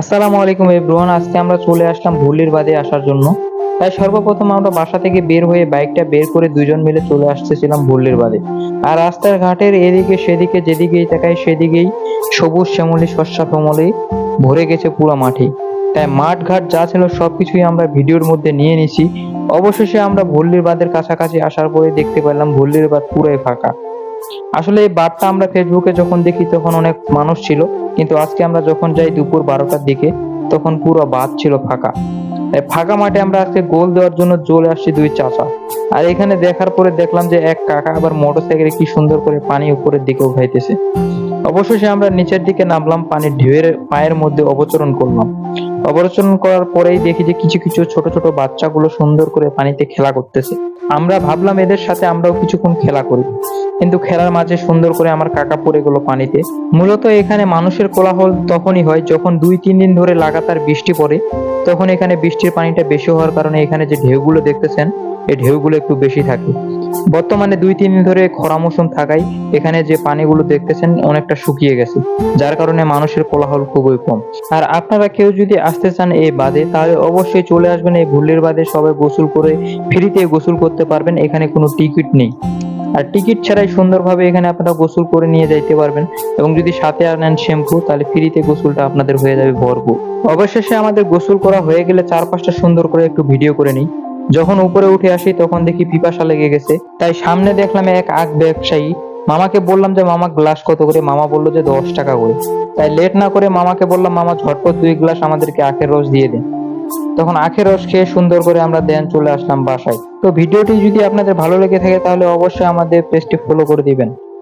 আসসালামু আলাইকুম এভরিওয়ান। আজকে আমরা চলে আসলাম ভুল্লির বাঁধে আসার জন্য। তাই সর্বপ্রথম আমরা বাসা থেকে বের হয়ে বাইকটা বের করে দুইজন মিলে চলে আসতেছিলাম ভুল্লির বাঁধে। আর রাস্তার ঘাটের এদিকে সেদিকে যেদিকেই তাকাই সেদিকেই সবুজ শ্যামলী শস্য শ্যামলে ভরে গেছে পুরো মাঠে। তাই মাঠ ঘাট যা ছিল সবকিছুই আমরা ভিডিওর মধ্যে নিয়ে নিছি। অবশেষে আমরা ভুল্লির বাঁধের কাছাকাছি আসার পরে দেখতে পেলাম ভুল্লির বাঁধ পুরোই ফাঁকা। আসলে এই বারটা আমরা ফেসবুকে যখন দেখি তখন অনেক মানুষ ছিল, কিন্তু আজকে আমরা যখন যাই দুপুর 12টার দিকে তখন পুরো বাঁধ ছিল ফাঁকা। তাই ফাঁকা মাঠে আমরা আজকে গোল দেওয়ার জন্য চলে আসছি দুই চাচা। আর এখানে দেখার পরে দেখলাম যে এক কাকা আবার মোটরসাইকেলে কি সুন্দর করে পানি উপরের দিকে উঠাইতেছে। অবশেষে আমরা নিচের দিকে নামলাম, পানির ঢেউয়ের পায়ের মধ্যে অবতরণ করলাম। অবতরণ করার পরেই দেখি যে কিছু কিছু ছোট ছোট বাচ্চাগুলো সুন্দর করে পানিতে খেলা করতেছে। আমরা ভাবলাম এদের সাথে আমরাও কিছুক্ষণ খেলা করি, কিন্তু খেলার মাঝে সুন্দর করে আমার কাকা পড়ে গেল পানিতে। মূলত এখানে মানুষের কোলাহল তখনই হয় যখন 2-3 দিন ধরে লাগাতার বৃষ্টি পড়ে। তখন এখানে বৃষ্টির পানিটা বেশি হওয়ার কারণে এখানে যে ঢেউগুলো দেখতেছেন এই ঢেউগুলো একটু বেশি থাকে। বর্তমানে 2-3 দিন ধরে খরা মৌসুম থাকায় এখানে যে পানিগুলো দেখতেছেন অনেকটা শুকিয়ে গেছে, যার কারণে মানুষের কোলাহল খুবই কম। আর আপনারা কেউ যদি আসতে চান এই বাঁধে তাহলে অবশ্যই চলে আসবেন এই ভুল্লির বাঁধে। সবাই গোসল করে ফ্রিতে গোসল করতে পারবেন, এখানে কোনো টিকিট নেই। আর টিকিট ছাড়াই সুন্দরভাবে এখানে আপনারা গোসল করে নিয়ে যাইতে পারবেন, এবং যদি সাথে আনেন শ্যাম্পু তাহলে ফ্রিতে গোসলটা আপনাদের হয়ে যাবে ভরপুর। অবশেষে আমাদের গোসল করা হয়ে গেলে চারপাশটা সুন্দর করে একটু ভিডিও করে নিই। যখন উপরে উঠে আসি তখন দেখি পিপাসা লেগে গেছে, তাই সামনে দেখলাম এক আখ ব্যবসায়ী। মামাকে বললাম যে মামা গ্লাস কত করে, মামা বললো যে 10 টাকা করে। তাই লেট না করে মামাকে বললাম মামা ঝটপট 2 গ্লাস আমাদেরকে আখের রস দিয়ে দেন। তখন আখের রস খেয়ে সুন্দর করে আমরা দেন চলে আসলাম বাসায়। তো ভিডিওটি যদি আপনাদের ভালো লেগে থাকে তাহলে অবশ্যই আমাদের পেজটি ফলো করে দিবেন।